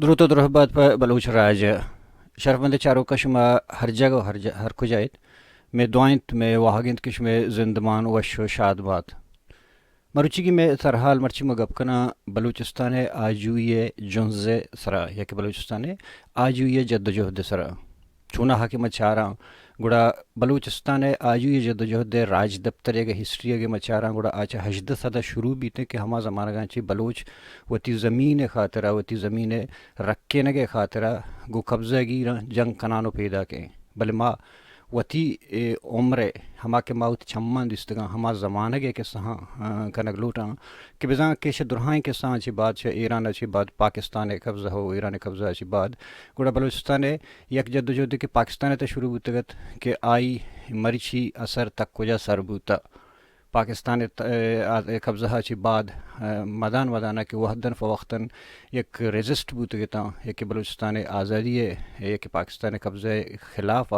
درود و درهبات په بلوچ راج شرفمند چارو کشما هر جگه هر کجایت میں دوائنت میں واہگنت کش میں زندمان وشو شادبات مروچی میں سرحال مرچی مگب کنا بلوچستان آجوئے جنز سرا یا کہ بلوچستان آجوئے جدوجہد سرا چونا حاکم چارا گڑا بلوچستان آجوئے جدوجہد راج دفتر کے ہسٹری کے مچارا گڑا آچا حجد صدا شروع بھی تھے کہ ہما زمانہ گانچی بلوچ وتی زمین خاطرہ وتی زمین رکھے نگے خاطرہ گو قبضہ گیرا جنگ کنانو پیدا کے بل ما وتی عمر ہما کے ماوت چھمان دستگاں ہما زمانہ کے سہاں کنگ لوٹاں کہ بزاں کے درہائیں کے سہاں اچھی بات ہے ایران اچھی بات پاکستان قبضہ ہو ایران قبضہ اچھی بات گوڑا بلوچستان یک جدوجہد کے پاکستان تے شروع بوتگت کہ آئی مرچی اثر تک کجا سر بوتا پاکستان قبضہ اچھی بعد مدان ودانہ کہ وحدن فوقتاً یک ریزسٹ بوتگتا یک بلوچستان آزادی ہے یک پاکستان قبضہ خلاف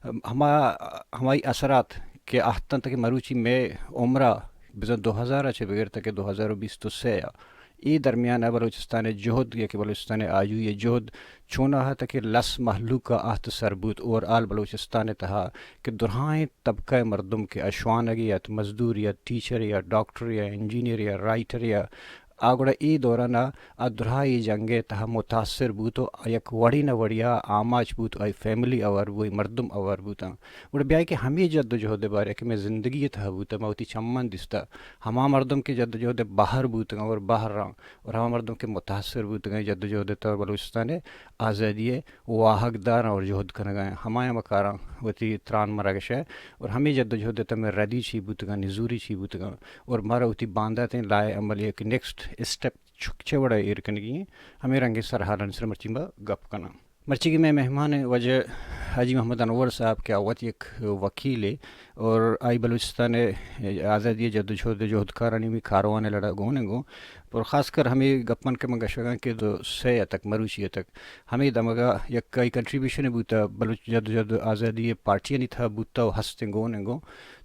ہمائی اثرات کہ آہتن تک مروچی میں عمرہ بزن 2000 اچھے بغیر تک 2020 تو سے ای درمیان بلوچستان جہد یا کہ بلوچستان آجو یہ جہد چونا ہے تک لس محلوق کا آہت سربوت اور آل بلوچستان تہا کہ درہائیں طبقہ مردم کے اشوانگی یا مزدور یا ٹیچر یا ڈاکٹر یا انجینئر یا رائٹر یا آگوڑا ای دورانا درہائی جنگے تہا متاثر بوتو یک وڑی نہ وڑیا آماج بوتو آئی فیملی اور وہی مردم اور بوتا گوڑا بیائی کہ ہمیں جد جہد بارے کہ میں زندگی تہا بوتا موتی چمن دستا ہما مردم کے جد جہد باہر بوتا اور باہر رہا اور ہما مردم کے متاثر بوتا جد جہد تا بلوچستان آزادی واحق دار اور جہد کنگائیں ہمایا مکاراں وتی تران مرگش ہے اور ہمیں جد جہد تا میں ردی چھی بوتگا نزوری چھی بوتگا اور مارا وتی باندھا تیں لائے عمل ایک نیکسٹ اسٹیپ چھکچے وڑا ایرکنگی ہیں ہمیں رنگی سرحالن سر مرچی با گپ کنا مرچی کی میں مہمان وجہ حاجی محمد انور صاحب کے آوت ایک وکیل ہے اور آئی بلوچستان آزادی جدوجہد جہدکارانی بھی کاروان لڑا گونے گو اور خاص کر ہمیں گپن کے منگا شگاں کہ دو سے تک مروچی تک ہمیں دمگا یک کئی کنٹریبیوشن بوتا بلوچ جدوجہد آزادی پارٹی نہیں تھا بوتا ہستے گونے گو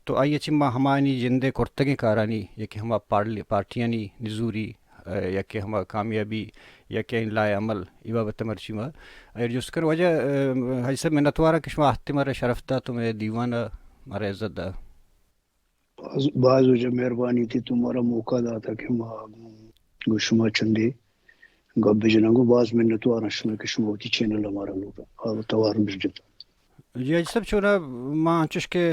تو آئیے چما ہمانی جندے کرتگیں کارانی یا کہ ہما پارٹیانی نزوری یا کہ ہما کامیابی یا کہ ان لائے عمل ایوا بتمرچی ما اور جس کر وجہ حیث میں نتوارا کشما ہتے مارا شرف دا تو میں دیوانا مارا عزت دا بعض وجہ مہربانی تھی تمہارا موقع دا تھا کہ گوشما چندے گب بجنگو بعض میں نتوارا شما کشما ہوتی چینل ہمارا لوگا اور توار مجدتا جی اج سب چونا ماں چش کے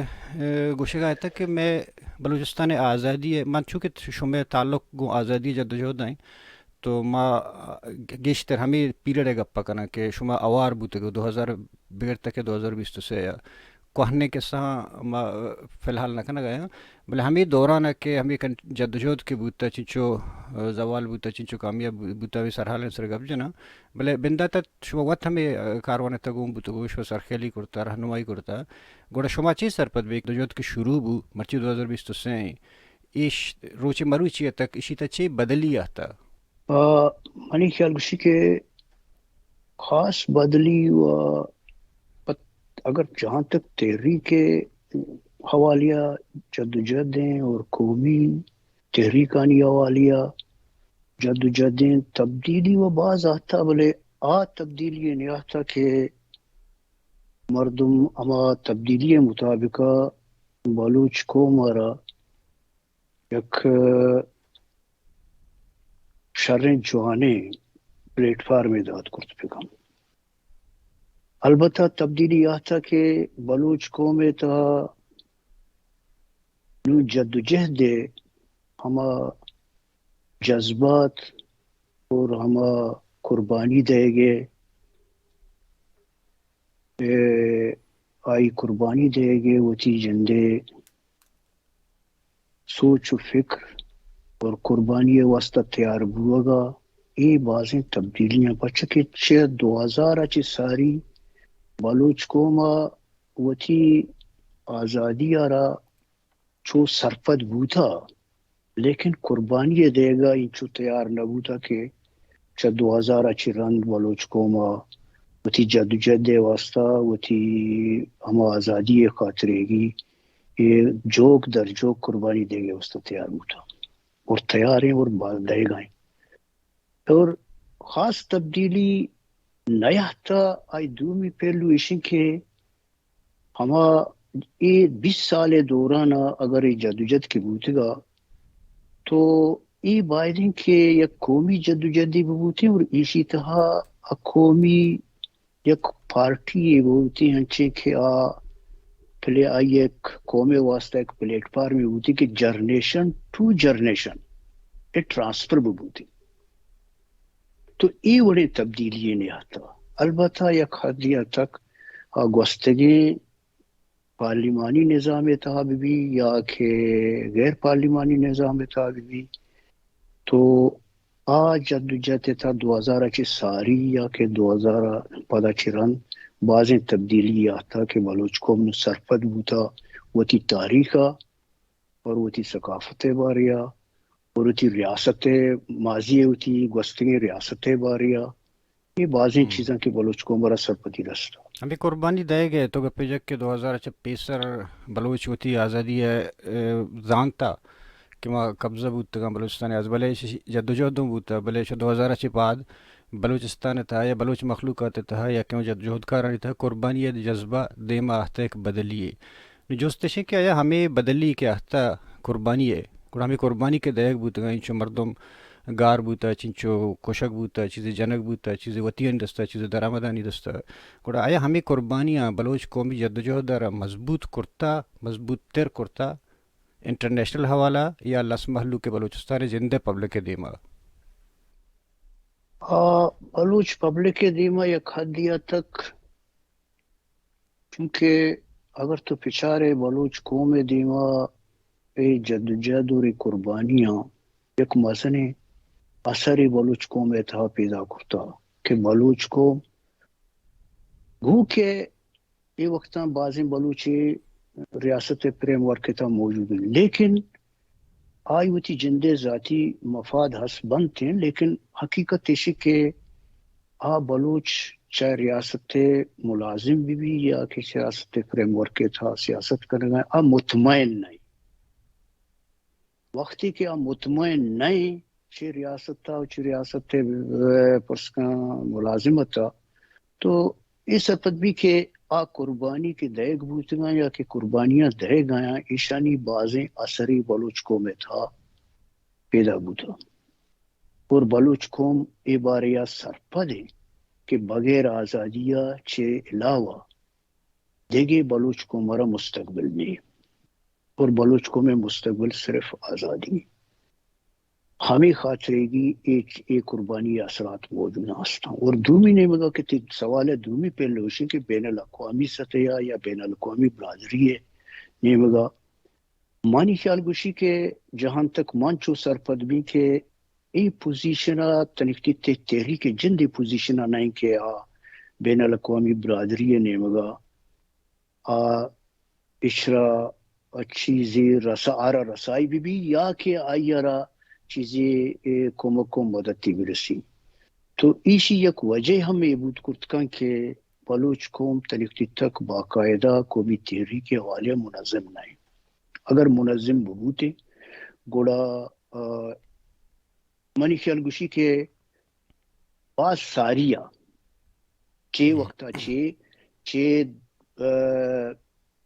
گوشے گا تھا کہ میں بلوچستان آزادی ہے من چونکہ شمع تعلق گو آزادی جدوجہد آئیں تو ما گیشتر ہمیں پیریڈ ہے گپا کنا کہ شما اوار بوتے گو 2000 بغیر تک 2020 سے کوہنے کے ساتھ ما فی الحال نہ کنا گیا بلے ہمیں دوران ہے کہ ہمیں جدوجہد کے بوتا چنچو زوال بوتا چنچو کامیاب بوتا بھی سرحال سر گپ جنا بلے بندہ تا شما وقت ہمیں کاروان تگوم بوتا گو شما سرخیلی کرتا رہنمائی کرتا گوڑا شما چیز سر پد بیک جدوجہد کے شروع بو مرچی 2020 سے ایش روچی مروچی تک اسی تا چی بدلی آتا منی خیال گوشی کہ خاص بدلی و اگر جہاں تک تحریک کے حوالیہ جدوجہدیں اور قومی تحریکانی حوالیہ جدوجہدیں تبدیلی و بعض آتا بلے تبدیلی یہ نہیں آتا کہ مردم اما تبدیلی مطابقہ بلوچ کو مارا یک شریں جوانے پلیٹ فارم داد کرت پکم البتہ تبدیلی آتا کہ بلوچ قوم تا نو جدوجہد ہما جذبات اور ہما قربانی دے گے آئی قربانی دے گے وچی جندے سوچ و فکر اور قربانی واسطہ تیار بوگا یہ بازیں تبدیلیاں پچکے 2000 اچھی ساری بلوچ قوما وتی آزادی آرا چو سرپد بوتا لیکن قربانی دے گا انچو تیار نہ بوتا کہ 2000 اچھی رند بلوچ قوما وتی جدوجہد واسطہ وتی ہم آزادی خاطرے گی یہ جوک در جوک قربانی دے گے واسطہ تیار بوتا اور تیار ہیں اور دے گئے اور خاص تبدیلی نیا تھا آئی دومی پہلو ایشن کے ہما یہ 20 سال دوران اگر یہ جدوجہد کے بوتے گا تو یہ بائدیں کہ یک قومی جدوجہدی بوتے اور اسی طرح قومی یک پارٹی بوتی ہنچے کہ پہلے آئی ایک قومی واسطہ ایک پلیٹ فارم ہوتی کہ جرنیشن ٹو جرنیشن یہ ٹرانسفر بوتی تو یہ بڑے تبدیلی نہیں آتا البتہ یک حدیہ تک گوستگی پارلیمانی نظام تحاب بھی یا کہ غیر پارلیمانی نظام تحاب بھی تو جدوجہد تھا 2000 کی ساری یا کہ 2000 پدا چرن بعض تبدیلی آتا کہ بلوچ قوم سرپد بوتا وہ تھی تاریخ اور وہ تھی ثقافت باریا اور وہ تھی ریاست ماضی ہوتی گوستگی ریاست باریا یہ بعض چیزاں کہ بلوچ قوم برا سرپدی رستا ابھی قربانی دے گئے تو گپیجک کے 2026 بلوچ ہوتی آزادی ہے زانتا کہ ما قبضہ بودتا بلوچستان از بلے جدوجہدوں بودتا بلے 2000 بعد بلوچستان تھا یا بلوچ مخلوقات تھا یا کیوں جدوجہد کارانی تھا قربانی جذبہ دیما آہتا ایک بدلیے جوستشے کہ آیا ہمیں بدلی کے آہتا قربانی ہے گوڑا ہمیں قربانی کے دیگ بودتا انچو مردم گار بوتا چنچو کوشک بوتا چیزیں جنک بوتا چیزیں وطین دستا چیزیں درآمدانی دستا گوڑا آیا ہمیں قربانیاں بلوچ قومی جدوجہد دارا مضبوط کرتا مضبوط تر کرتا انٹرنیشنل حوالہ یا لس محلو کے بلوچستان زندہ پبلک دیما بلوچ پبلک دیما یک حدیہ تک کیونکہ اگر تو پچارے بلوچ قوم دیما اے جدوجہد اور قربانیاں یک مزنے اثر بلوچ قوم تھا پیدا کرتا کہ بلوچ قوم گو کے یہ وقتاں بعضیں بلوچی ریاست فریم ورک تھا موجود ہیں لیکن آئی ہوتی جندے ذاتی مفاد حس بنتے ہیں لیکن حقیقت اسی کہ بلوچ چاہے ریاست ملازم بھی یا کہ سیاست فریم ورک تھا سیاست کرنے گئے مطمئن نہیں وقتی کہ مطمئن نہیں چھ ریاست تھا چھ ریاست پرسکا ملازمت تھا تو اس سپت بھی کہ قربانی کے دیگ بوتگا یا کہ قربانیاں دے گیا ایشانی بازیں اثری بلوچ قوم تھا پیدا بوتا اور بلوچ قوم ای باریا سرپد ہے کہ بغیر آزادیہ چھ علاوہ دیگے بلوچ قوم را مستقبل نہیں اور بلوچ قوم مستقبل صرف آزادی ہمیں خاطرے گی ایک قربانی اثرات موجود ہستا اور دومی نے مگا کہ سوال ہے دومی پہ لوشی کہ بین الاقوامی سطح یا بین الاقوامی برادری ہے نے مگا مانی خیال گوشی کہ جہاں تک مانچو سرپد بھی کہ ای پوزیشنہ تنکتی تحریک جندی پوزیشنہ نہیں کہ بین الاقوامی برادری نے مگا اشرا چیزی رسائی بھی یا کہ آئیارا چیزیں کمک کو مددتی برسی تو ایشی یک وجہ ہم یہ بود کرتکان کہ بلوچ قوم تنکتی تک باقاعدہ کو بھی تحریک حوالے منظم نہیں اگر منظم ببوتے گوڑا منی خیال گوشی کہ بعض ساریہ چھ وقتا چھ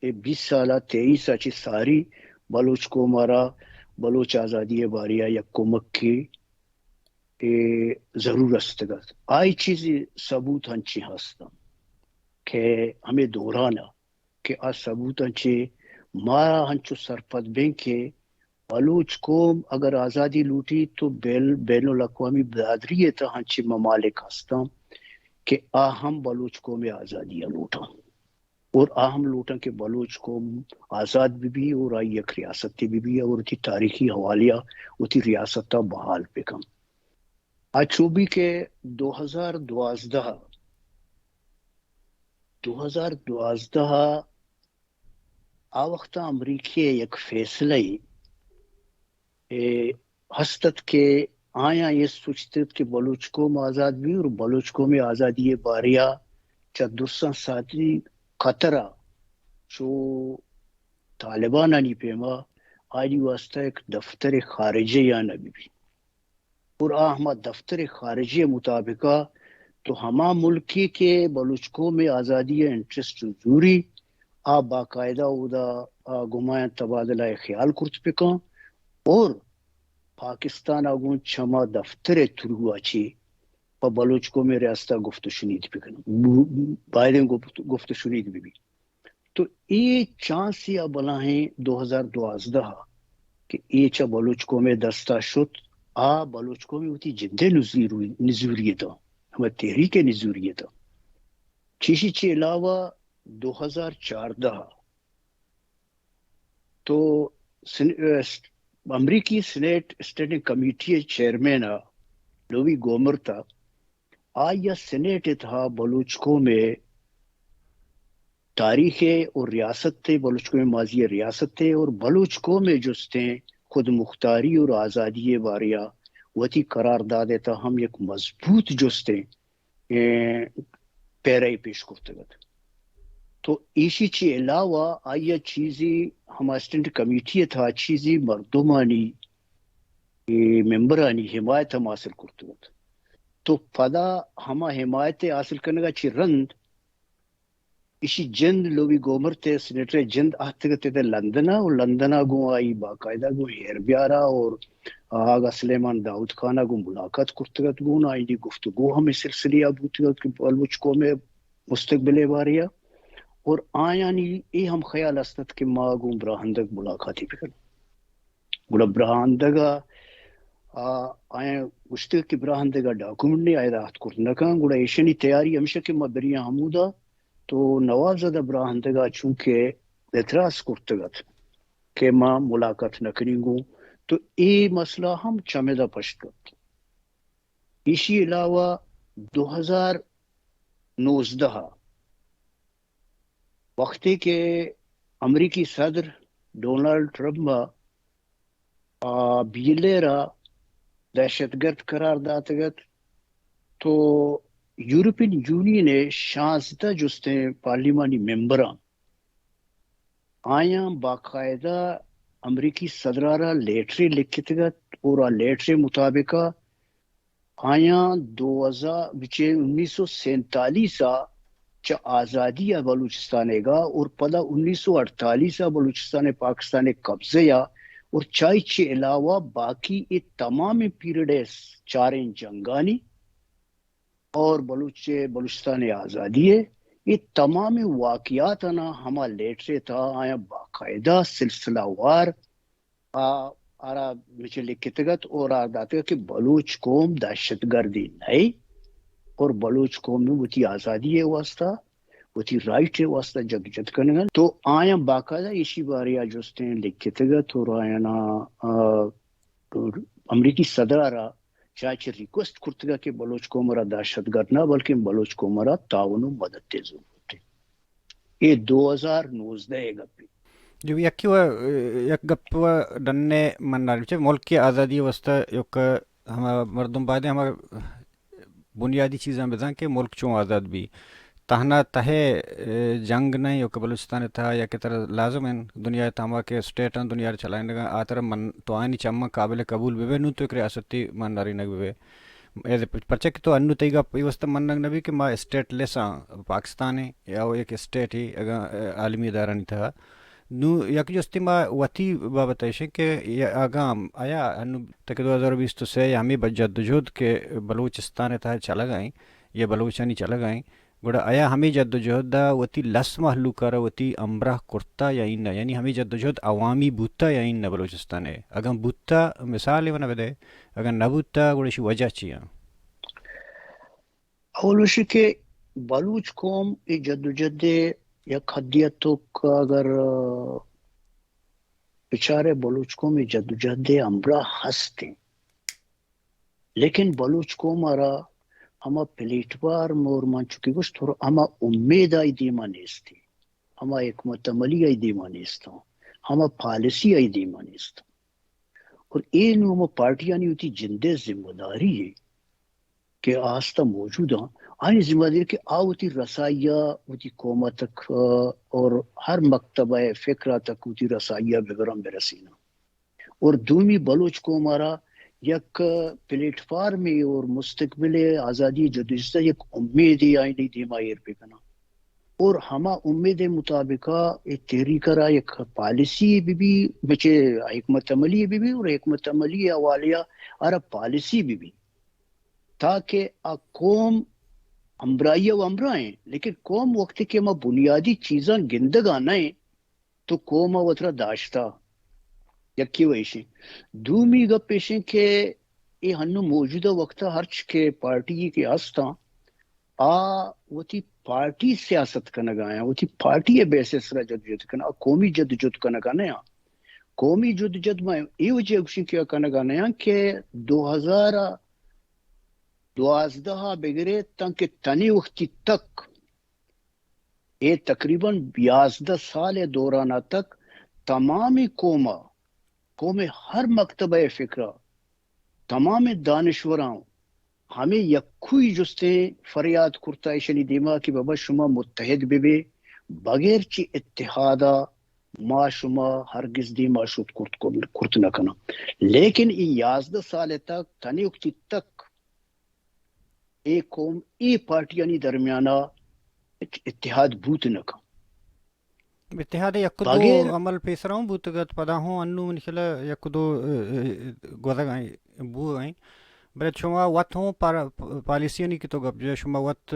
20 سالہ 23 چھ ساری بلوچ کو مارا بلوچ آزادی باریہ یا کمک کی ضرور استگت آئی چیز ثبوت ہنچی ہستا کہ ہمیں دورانا کہ ثبوت ہنچی مارا ہنچو سرپد بین کے بلوچ قوم اگر آزادی لوٹی تو بین الاقوامی برادری تا ہنچی ممالک ہستا کہ ہم بلوچ قوم آزادی لوٹا اور ہم لوٹا کہ بلوچ قوم آزاد بھی اور آئی ایک ریاست بھی اور تھی تاریخی حوالیہ وہ تھی ریاست بحال پہ کم چوبی کے 2012 وقت امریکی ایک فیصلہ ہستت کے آیا یہ سوچتے کہ بلوچ قوم آزاد بھی اور بلوچ قوم آزادی باریہ چدرساں ساتھی خطرہ جو طالبان نہیں پیما آئی واسطہ ایک دفتر خارجہ یا نبی بھی اور ہما دفتر خارجہ مطابقہ تو ہما ملکی کے بلوچکوں میں آزادی انٹرسٹ ضروری آ باقاعدہ اودا گمائیں تبادلہ خیال کرت پکاں اور پاکستان آگون چما دفتر تھرو اچھی پا بلوچکوں میں ریاستہ گفت و شنید پکن بائدیں گفت و شنید بھی تو یہ چانس یا بلاہیں 2012 کہ یہ چا بلوچکوں میں دستہ شد آ بلوچکوں میں ہوتی جدے نزوریتا ہمیں تحریک نزوریتا چیشی چی علاوہ 2014 تو امریکی سینیٹ اسٹینڈنگ کمیٹی چیئرمین لوی گومر تھا آیا سینیٹ تھا بلوچکوں میں تاریخ اور ریاست تھے بلوچکوں میں ماضی ریاست تھے اور بلوچکوں میں جستے خود مختاری اور آزادی واریا وتی قرار دادے تا ہم ایک مضبوط جستے پیرائی پیش کرتگت تو اسی چی علاوہ آیا چیزی ہم اسٹینڈ کمیٹی تھا چیزی مردمانی ممبرانی حمایت ہم حاصل کرتگت تو پدا ہما حمایت حاصل کرنے کا چی رند اسی جند لوی گومر تے سینیٹر جند آتگتے تے لندنا اور لندنا گو آئی باقاعدہ گو ہیر بیارا اور آگا سلیمان داؤد خانہ گو ملاقات کرتگت گو نا آئی گفتگو ہمیں سلسلی آبوتگت کہ بلوچکوں میں مستقبل واریا اور آیانی ای ہم خیال استت کہ ما گو براہندگ ملاقاتی بکن گوڑا براہندگا آیا گشتگ کہ براہندگا ڈاکومنٹ نہیں آئے داخت کرتنکا گوڑا ایشنی تیاری ہمشہ کہ ما بریاں حمودا تو نواب زدہ براہندگا چونکہ اعتراض کرتگت کہ ما ملاقات نکنگو تو ای مسئلہ ہم چمیدہ پشتگت اسی علاوہ 2019 وقتی کے امریکی صدر ڈونلڈ ٹرمپ بیلے را دہشت گرد قرار داتگت تو یورپین یونین نے 16 جستے پارلیمانی ممبران آیا باقاعدہ امریکی صدرارہ لیٹری لکھتگت اور لیٹری مطابقہ آیا 1947 چا آزادی بلوچستان گا اور پدا 1948 بلوچستان پاکستان قبضے یا اور چائی چے علاوہ باقی یہ تمام پیریڈ چاریں جنگانی اور بلوچستان آزادی ہے یہ تمام واقعات نا ہما لیٹرے تھا آیا باقاعدہ سلسلہ وار آرا مجھے لکھتگت اور آرداتے کہ بلوچ قوم دہشت گردی نہیں اور بلوچ قوم میں وہ تی آزادی ہے واسطہ وہ تی رائٹ ہے واسطہ جگ جد کرنے تو آیا باقاعدہ اسی باریا جستے لکھتگت اور آیا نا امریکی صدرارہ چاچے ریکویسٹ کرتگا کہ بلوچ کو مرا دہشت گرد نہ بلکہ بلوچ کو مرا تعاون و مدد تے ضرورت ہے یہ 2019 گپی جو یکی و یک گپ و ڈننے منار چے ملک کی آزادی واسطہ یک ہم مردم بعد ہم بنیادی چیزاں بتائیں کہ ملک چوں آزاد بھی تہنا تہے جنگ نہیں یک بلوچستان تھا یا کہ طرح لازم ہے دنیا تاما کے اسٹیٹ دنیا چلائیں لگا آتر من تو آئینی چمہ قابل قبول بے نو تو ایک ریاستی منداری نگ بے پرچک تو انو تیگا پیوستہ مننگ نبی کہ ما اسٹیٹ لیساں پاکستان ہے یا وہ ایک اسٹیٹ ہی عالمی ادارہ نہیں تھا نو یک جو استما وتی بابت ہے کہ آگام آیا انو تک 2020 تو سے ہمیں جدوجہد کے بلوچستان تھا چلا گئیں یہ بلوچانی چلا گئیں گوڑا آیا ہمیں جدوجہد دا وتی لس محلو کرا وتی امرہ کرتا یا ان یعنی ہمیں جدوجہد عوامی بوتا یا ان بلوچستان ہے اگر بوتا مثال ہے ونہ بدے اگر نہ بوتا گوڑا شی وجہ چیاں اول وشی کہ بلوچ قوم ای جدوجہد یا خدیتوں کا اگر بیچارے بلوچ قوم ای جدوجہد امرہ ہستے لیکن بلوچ قوم آرہ ہما پلیٹوار مور من چکی گوشت تھوڑا ہما امید آئی دیما نیستی ہما حکمت عملی آئی دیما نیستا ہما پالیسی آئی دیما نیستا اور این ہما پارٹیاں ہوتی جندے ذمہ داری ہے کہ آستہ موجود ہیں آئین ذمہ داری کہ آوتی رسائیہ ہوتی قومہ تک اور ہر مکتبہ فکرہ تک ہوتی رسائیہ بگرم برسینا اور دومی بلوچ کو ہمارا یک پلیٹ فارم اور مستقبل آزادی جدوجہد یک امید آئینی دیما ایر پہ کنا اور ہما امید مطابقہ تحریک را یک پالیسی بھی بچے حکمت عملی بھی اور حکمت عملی حوالیہ ارا پالیسی بھی تاکہ قوم ہمراہی و ہمراہیں لیکن قوم وقت کے ما بنیادی چیزاں گندگا نئے تو قوم وطرہ داشتا یکی ویشیں دومی گپ پیشیں کہ یہ ہنو موجودہ وقتہ ہرچ کے پارٹی کے ہستا وہ تھی پارٹی سیاست کا نگایا وہ تھی پارٹی بیسس را جدوجہد کنا قومی جدوجہد کا نگانا قومی جدوجہد میں یہ وجہ اکشن کیا کا نگانا کہ 2012 بگرے تاکہ تنی وقتی تک یہ تقریباً 11 سال دورانہ تک تمامی قوم ہر مکتبہ فکرہ تمام دانشوراں ہمیں یکوئی جستے فریاد کرتا ہے شنی دیما کہ بابا شما متحد بے بغیر چی اتحادا ما شما ہرگز دیما شد کرت نکنا لیکن یہ 11 سال تک تنی وقتی تک ایک قوم ای پارٹیانی درمیانہ اتحاد بوت نکا اتحاد یک دو بغیر عمل پیسراؤں بوتگت پدا ہوں انو من خلا یک دو گوزگ آئیں بو آئیں بلد شما وات ہوں پالیسی نہیں کی تو گپ جو شما وات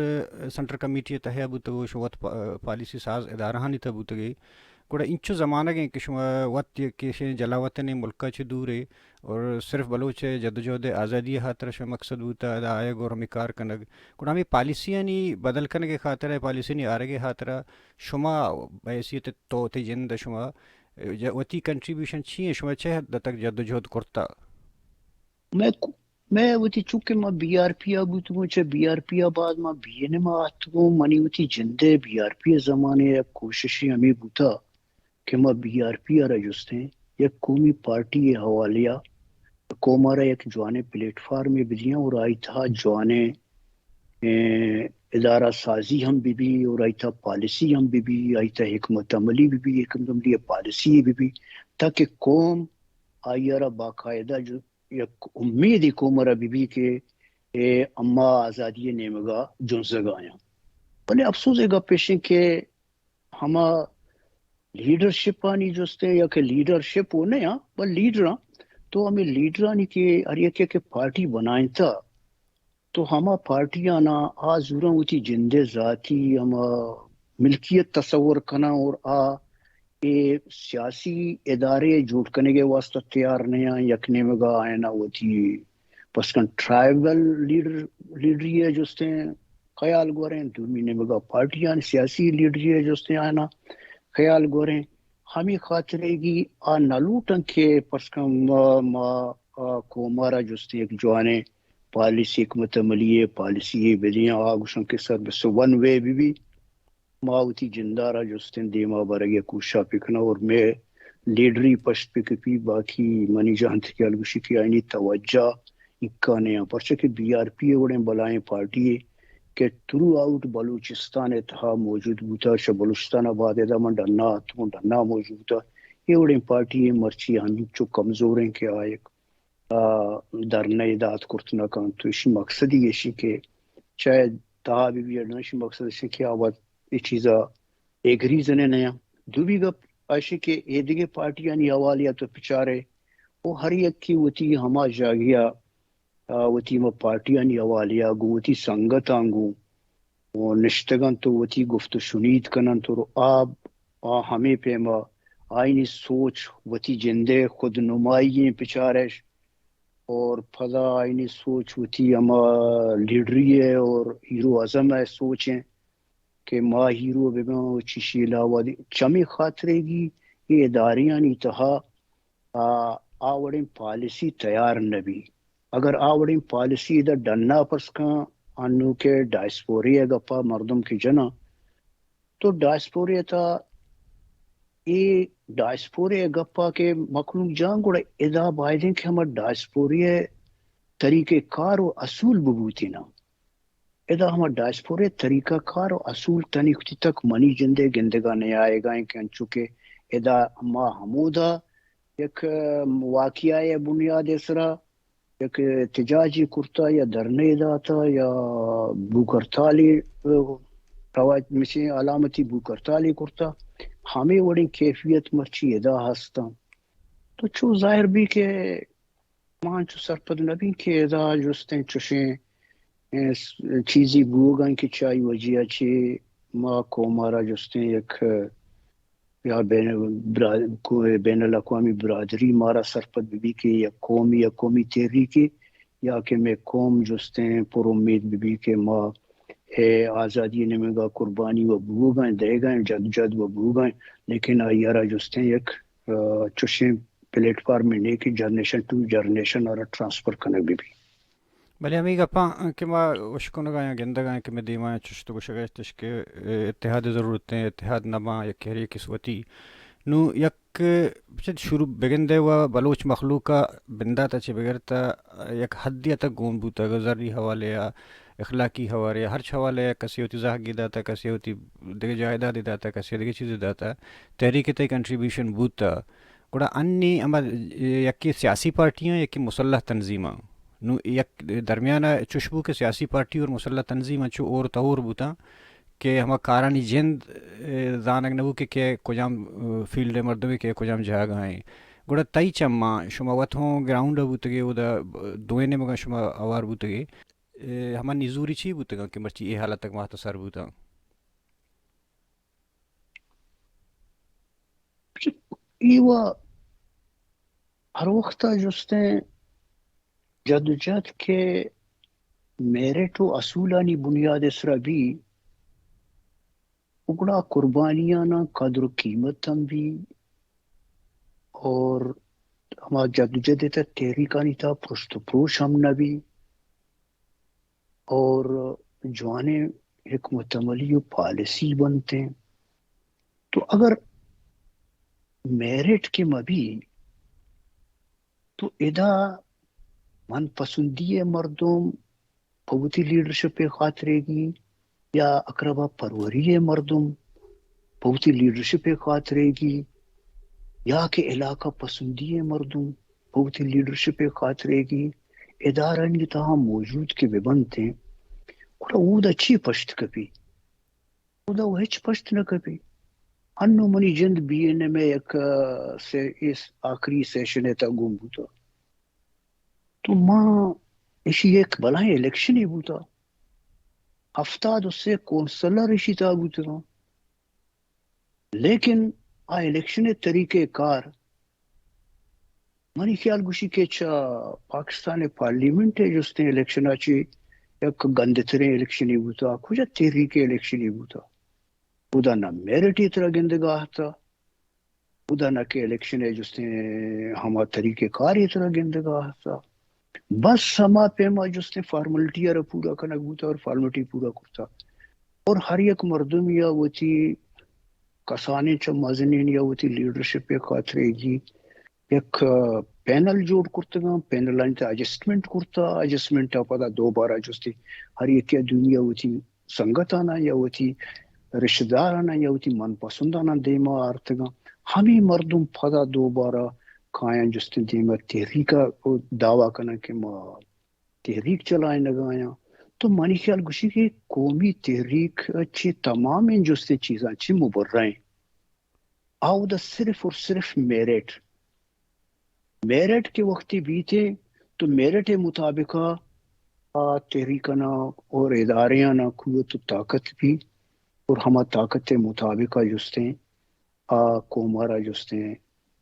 سنٹر کمیٹی تہیا بوتگو شما وات پالیسی ساز ادارہ نہیں تا بوتگئی گوڑا انچو زمانہ گئیں کہ شما وات کیشیں جلاوطن ملکہ چھ دورے اور صرف بلوچ جدوجہد آزادی خاطر شما مقصد بوتا دا آئے گور ہمیں کار کنگ گوڑا ہمیں پالیسی نہیں بدل کنگے خاطر ہے پالیسی نہیں آرگے خاطر شما بحیثیت تو تی جند شما وتی کنٹریبیوشن چیئے شما چہ حد تک جدوجہد کرتا میں وتی چونکہ ما بی آر پی بوتگو چھ بی آر پی بعد ما بی این ما آتگو منی وتی جندے بی آر پی زمانے کوششی ہمیں بوتا کہ ما بی آر پی را جستے یک قومی پارٹی حوالیہ قومارا یک جوانے پلیٹ فارم بدیاں اور آئی تھا جوانے ادارہ سازی ہم بھی اور آئی تھا پالیسی ہم بھی آئی تھا حکمت عملی بھی حکمت عملی پالیسی بھی تاکہ قوم آئی را باقاعدہ جو یک امید قومارا بھی کہ اما آزادی نیمگا جنزگا آیا بلے افسوس ایک پیشیں کہ ہما لیڈرشپ آنی جستے یا کہ لیڈرشپ ہونے ہیں بل لیڈراں تو ہمیں لیڈرانی کے اریکے کے پارٹی بنائیں تھا تو ہما پارٹیاں نا آزوراں ہوتی جندے ذاتی ہما ملکیت تصور کنا اور یہ سیاسی ادارے جوڑ کرنے کے واسطہ تیار نہیں ہیں یکنے مگا آئے نا ہوتی پس کن ٹرائبل لیڈری ہے جستے خیال گوریں دومی نے مگا پارٹیاں سیاسی لیڈری ہے جستے آئے نا خیال گوریں ہمیں خاطرے گی نلوٹن کے پس کن کو مارا جستے ایک جوانے پالیسی حکمت عملی پالیسی بدیاں آگوشن کے سر بس ون وے بھی ماوتی جندارا جستن دیما برگے کوشا پکنا اور میں لیڈری پشت پی باقی منی جانت کی الگوشی کی آئینی توجہ اکانے ہیں پرچہ کہ بی آر پی اوڑیں بلائیں پارٹی کہ ترو آؤٹ بلوچستان اتحا موجود بوتا شا بلوچستان آباد ادا من ڈنا موجود بوتا یہ اوڑیں پارٹی مرچی ہم چو کمزور ہیں کہ آئے در نیداد کرتنا کان تو اسی مقصد ہی اسی کہ شاید تہا بھی اڈنشی مقصد اسی کہ آباد یہ چیزا ایک ریزن ہے نیا دوبی گپ ایسی کہ یہ دیگے پارٹیاں نی حوالیہ تو پچارے وہ ہر یک کی وتی ہما جاگیا وتی ما پارٹیاں نی حوالیہ گو وتی سنگت آنگو و نشتگان تو وتی گفت و شنید کنن تو آب ہمیں پیما آئینی سوچ وتی جندے خود نمائی پچارش اور پھلا آئینی سوچ ہوتی ہما لیڈری ہے اور ہیرو اعظم ہے سوچیں کہ ما ہیرو بے چیشی علاوہ چمی خاطرے گی یہ اداریاں انتہا آوڑیں پالیسی تیار نبی اگر آوڑیں پالیسی ادھر ڈننا پس کا انو کے ڈائسپوریا گپا مردم کی جنا تو ڈائسپوریا تھا یہ ڈائسپوریا گپا کے مخلوق جان گوڑا ادا بائدیں کہ ہمیں ڈائسپوریا طریقہ کار و اصول ببوتی نا ادا ہما ڈائسپورے طریقہ کار و اصول تنیکتی تک منی جندے گندگا نہیں آئے گا کہ انچوکے ادا ما حمودا یک واقعہ بنیاد اسرا یک احتجاجی کرتا یا دھرنے داتا یا بوکرتالی روایت مثل علامتی بوکرتالی کرتا ہمیں وڑی کیفیت مرچی ادا ہستا تو چو ظاہر بھی کہ مان چو سرپد نبی کہ ادا جستیں چوشیں چیزی بوگن کی چائی وجیہ چی ما کو مارا جستیں یک یا بین الاقوامی برادری مارا سرپد بھی کہ یا قومی تحریکی یا کہ میں قوم جستیں پر امید بھی کہ ما آزادی نمگا قربانی و بوگائیں دے گئیں جد و بوگائیں لیکن آئیارا جستیں یک چوشیں پلیٹ فارم میں نہیں کہ جنریشن ٹو جنریشن اور ٹرانسفر کرنے بھی بلے ہمیں گپاں کہ ما وشکن گایا گندہ گایا کہ میں دیما چشت گوشگش کہ اتحاد ضرورتیں اتحاد نما یا کہری کسوتی نو یک چد شروع بگن دے و بلوچ مخلوقہ بندہ تا چھ بگرتا یک حدیہ تک گون بوتا گزری حوالے یا اخلاقی حوالے ہر حوالے کسی ہوتی زاہگی داتا کسی ہوتی دیگه جائیداد داتا کسی دیگه چیز داتا تحریک تے کنٹریبیوشن بوتا گوڑا انی اما یکی سیاسی پارٹیاں یکی مسلح تنظیماں نو یک درمیانہ چشبو کے سیاسی پارٹی اور مسلح تنظیم چو اور تور بوتا کہ ہما کارانی جند زانگ نبو کہ کجام فیلڈ مردوی کہ کجام جہاگ ہیں گوڑا تئی چما شما وت ہوں گراؤنڈ بوتگے او دا دوینے مگا شما اوار بوتگے ہما نزوری چی بوتگا کہ مرچی یہ حالت تک ماہتا سر بوتا ایوہ ہر وقتا جستیں جدوجہد کے میرٹ و اصولانی بنیاد اسرا بھی اگڑا قربانیانا قدر و قیمت ہم بھی اور ہما جدوجہد تا تحریکانی تا پرست و پروش ہم نہ بھی اور جوانے حکمت عملی و پالیسی بنتے ہیں تو اگر میرٹ کے مبی تو ادا من پسندی مردم قوتی لیڈرشپ خاطرے گی یا اقربا پروری مردم قوتی لیڈرشپ خاطرے گی یا کہ علاقہ پسندی مردم قوتی لیڈرشپ خاطرے گی ادارہ تہاں موجود کے ببنتے ہیں اور وہ اچھی پشت کبھی وہ ہچ پشت نہ کبھی انو منی جند بی این میں ایک اس آخری سیشن تا گم بوتا تو ماں اسی ایک بلائیں الیکشن ہی بوتا ہفتاد اس سے کونسلر اسی تا بوتا لیکن آ الیکشن طریقہ کار منی خیال گوشی کہ پاکستان پارلیمنٹ ہے جس نے الیکشن آچی ایک گندترین الیکشن ہی بوتا کجا تحریک الیکشن ہی بوتا خدا نہ میرٹ اترا گندگاہ تھا خدا نہ کہ الیکشن ہے جس نے ہما طریقہ کار اترا گندگاہ تھا بس ہما پیما جس نے فارملٹی را پورا کنک بوتا اور فارملٹی پورا کرتا اور ہر ایک مردم یا وہ تھی کسانے چا مازنین یا وہ تھی لیڈرشپ خاطرے گی ایک پینل جوڑ کرتا گا پینل آنتا ایڈجسٹمنٹ کرتا ایڈجسٹمنٹ پدا دوبارہ جس تھی ہر ایک دنیا وہ تھی سنگت آنا یا وہ تھی رشتہ دار آنا یا وہ تھی من پسند آنا دیما آرتگا ہمیں مردم پدا دوبارہ کھایا جس نے دیما تحریکہ دعویٰ کرنا کہ ما تحریک چلائیں لگایا تو مانی خیال گوشی کہ قومی تحریک اچھی تمام ان جس نے چیزاں اچھی مبرائیں آو دا صرف اور صرف میرٹ کے وقتی بیتے تو میرٹ مطابقہ تحریکنا اور اداریانا قوت و طاقت بھی اور ہما طاقت مطابقہ جستے کومارا جستے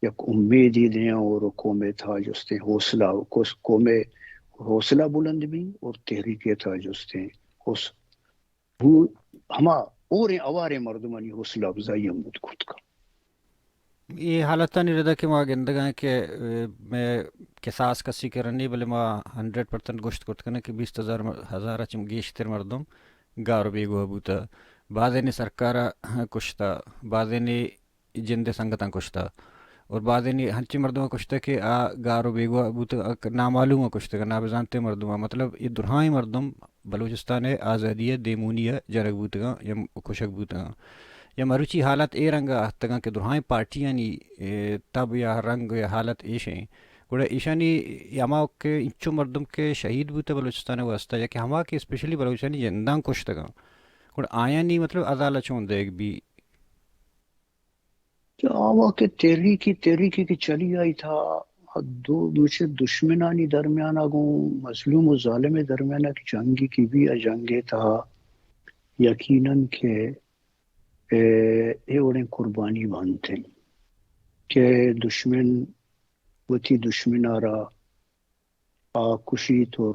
یک امیدی دیں اور قومے تھا جستے قومے حوصلہ بلند بھی اور تحریکیں تھا جستے ہما اور اوارے مردمانی حوصلہ افزائی ہم خود کا یہ حالتا نہیں رہتا کہ ما گندگاں کہ میں قصاص کسی کرنی بلے ما 100% گوشت کرت کرنے کہ 20,000 چم گیشتر مردم گارو بیگو بوتا بعضے نے سرکارا کشتا بعضے نے جند سنگتاں کشتا اور بعضے نے ہنچی مردمہ کشتا کہ گارو بیگو بوتا نامعلوم کشتا نابزانتے مردمہ مطلب یہ درہائیں مردم بلوچستان آزادیہ دیمونیہ جرگ بوتا یا کشک بوتا یا مروچی حالت اے رنگا تگا کہ درہائیں پارٹیاں نی تب یا رنگ یا حالت ایشیں گوڑا ایشانی یما کے انچو مردم کے شہید بوتے بلوچستان واسطہ یا کہ ہما کے اسپیشلی بلوچستانی جندان کشتگاں گوڑا آیا نہیں مطلب ازالہ چون دیکھ بھی کہ آوا کے تحریکی کی چلی آئی تھا دوسرے دشمنانی درمیان آگوں مظلوم و ظالم درمیان کی جنگی کی بھی جنگے تھا یقیناً کہ اے اوڑیں قربانی بانتے کہ دشمن وتی دشمن آرا کشیت اور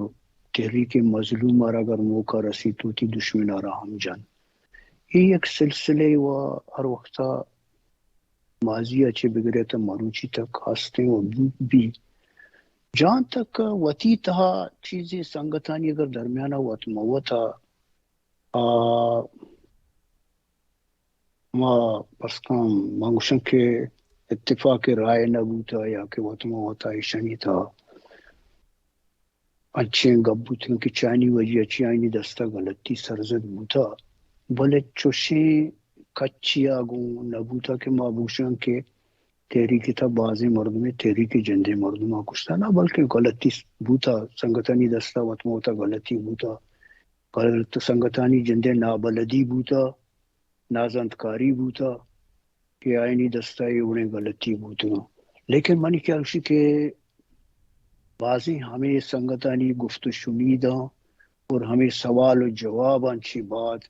تحریک مظلوم آرا اگر موقع رسی تو تی دشمن آرا ہم جان یہ ایک سلسلے و ہر وقتا ماضی اچھے بگڑے تا مروچی تک ہستے و بھی جہاں تک وتی تہا چیزیں سنگتانی اگر درمیانہ وط موتا ما پسکام مانگوشن کے اتفاق رائے نبوتا یا کہ وط موتا ایشانی تھا اچھے گبوتن کی چانی وجی اچھی آئینی دستا غلطی سرزد بوتا بلے چوشیں کچی آگوں نبوتا کہ مابوشن کے تیری کی تھا بازی مردمیں تیری کی جندے مردمہ کچھ نہ بلکہ غلطی بوتا سنگتانی دستا وطموتا غلطی بوتا غلط سنگتانی جندے نابلدی بوتا نازندکاری بوتا کہ آئینی دستا یہ انہیں غلطی بوتا لیکن منی کیا اسی کہ بازی ہمیں سنگتانی گفت و شنیدہ اور ہمیں سوال و جواب انچی بات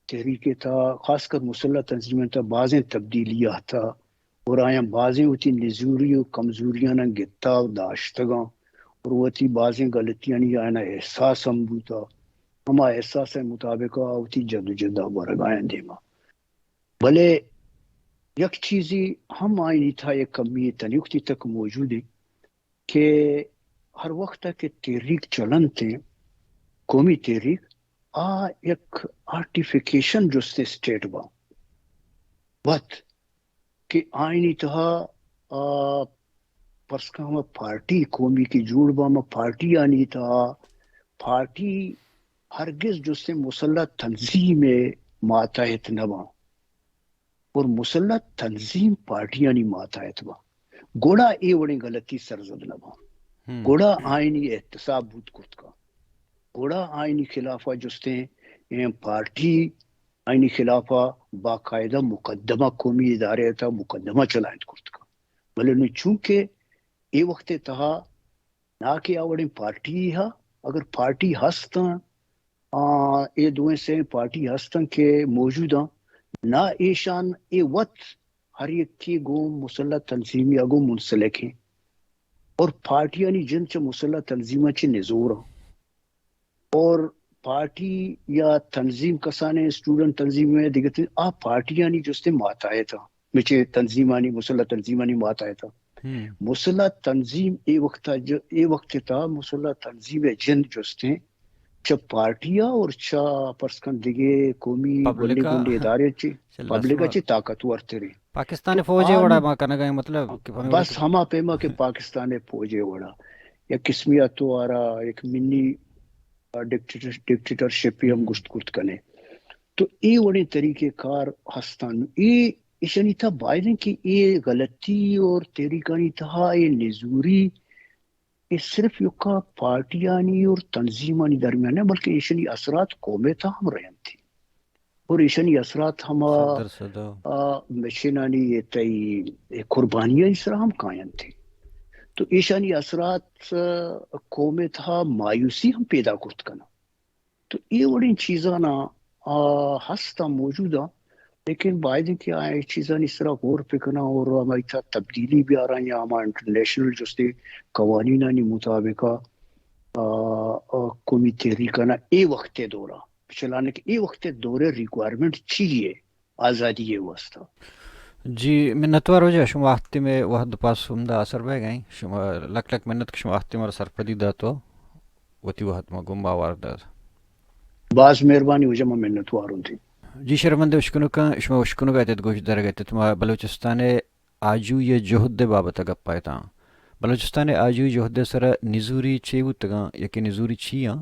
تحریک تھا خاص کر مسلح تنظیمیں تھا بازیں تبدیلیات تھا اور آیا بازیں ہوتی نزوری و کمزوریاں نہ گتاو داشتگاں اور ہوتی بازیں غلطیاں نہیں آنا احساس ہم بوتا ہما احساس مطابق ہوتی جد و جدہ برگائیں دیما بھلے یک چیزی ہم آئینی تھا یک کمی تنیکتی تک موجود ہے کہ ہر وقت کہ تحریک چلن تھے قومی تحریک یک آرٹیفیکیشن جو سے سٹیٹ با بات کہ آئینی تہا پرسکا ہم پارٹی قومی کی جوڑ با ہم پارٹی آنی تہا پارٹی ہرگز جو سے مسلح تنظیم ماتحت نبا اور مسلح تنظیم پارٹی آنی ماتحت با گوڑا اے وڑیں غلطی سرزد نبا گوڑا آئینی احتساب بود کت کا گوڑا آئینی خلافہ جستے پارٹی آئینی خلافہ باقاعدہ مقدمہ قومی ادارے تھا مقدمہ چلائیں کرت کا بلے چونکہ اے وقت تہا نہ کہ آوڑیں پارٹی ہا اگر پارٹی ہستاں اے دوئیں سے پارٹی ہستاں کے موجودہ نہ ایشان اے وط ہر ایک کی گو مسلح تنظیمی اگو منسلک ہیں اور پارٹیانی جن چا مسلح تنظیمہ چے نزورا اور پارٹی یا تنظیم کسانے اسٹوڈنٹ تنظیم میں دیکھتے ہیں پارٹیانی جستے ماتائے تھا مچے تنظیمانی مسلح تنظیمانی ماتائے تھا مسلح تنظیم اے وقت تھا مسلح تنظیم جن جستے چا پارٹیا اور چا پرسکن دیگے قومی بلی گنڈے ادارے چے پبلکا چے طاقتور ترے پاکستان فوجی وڑا ما کنا گئے مطلب بس ہما پیما کہ پاکستان فوجی وڑا یا قسمیہ تو آرا ایک منی ڈکٹیٹرشپ ہم گشت کرت کنے تو اے وڑے طریقے کار ہستان اے اشانی تھا بائدن کہ اے غلطی اور طریقانی تھا اے نزوری یہ صرف یکا پارٹیانی اور تنظیمانی درمیان ہے بلکہ اشانی اثرات قومیں تھا ہم رہن تھی اور اشانی اثرات ہما مشینانی یہ تی قربانیاں اسرا ہم قائم تھی تو ایشانی اثرات قومیں تھا مایوسی ہم پیدا کرت کنا تو یہ وڑی چیزانا ہستا موجودہ لیکن باید کہ آئے چیزاں اس طرح غور پکنا اور ہماری تھا تبدیلی بھی آ رہا ہے ہما انٹرنیشنل جستے قوانینانی مطابقہ قومی تحریکانا اے وقت دورہ چلانے کے اے وقت دورے ریکوائرمنٹ چیئے آزادی یہ واسطہ جی منتوار ہو جائے شما وقتی میں وحد پاس ہمدہ اثر بے گئیں شما لک منت کہ شما وقتی مر سرپدی دا تو وتی وحد ما گم باوار دا باز مہربانی ہو جائے منتوار ہوں تھی جی شرمندے اشکنو کا شما اشکنو گئے تھے گوش در گئے تھے تمہا بلوچستان آجو یہ جہد دے بابتا گپ پائے تھا بلوچستان آجوی جوہد سرا نزوری چیو تگاں یکی نزوری چھیاں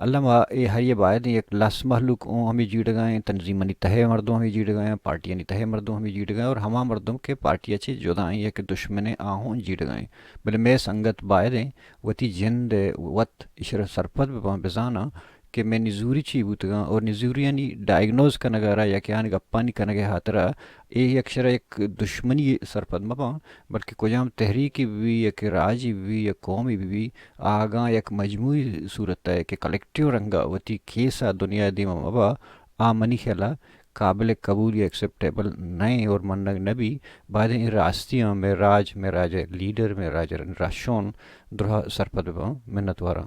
اللہ ما اے ہریے باید یک لس محلوق اون ہمیں جیڑ گائیں تنظیمانی تہے مردوں ہمیں جیڑ گائیں پارٹیانی تہے مردوں ہمیں جیڑ گائیں اور ہما مردوں کے پارٹی اچھے جدائیں یک دشمن آہوں جیڑ گائیں بلے میں سنگت بایدیں وتی جند وط اشرا سرپد بزانا کہ میں نزوری چی بوتگاں اور نزوریانی ڈائگنوز کنگارا یا کہ آن گپانی کنگے ہاترا اے اکشرا ایک دشمنی سرپد مپاں بلکہ کجام تحریکی بھی یک راجی بھی یا قومی بھی آگاں یک مجموعی صورت ہے کہ کلیکٹیو رنگا وتی کیسا دنیا دیما مبا آ منی خیالہ قابل قبول یا ایکسیپٹیبل نہیں اور منگ نبی بعد ان راستیاں میں راج لیڈر میں راج راشون درہ سرپد بپاں منت وارا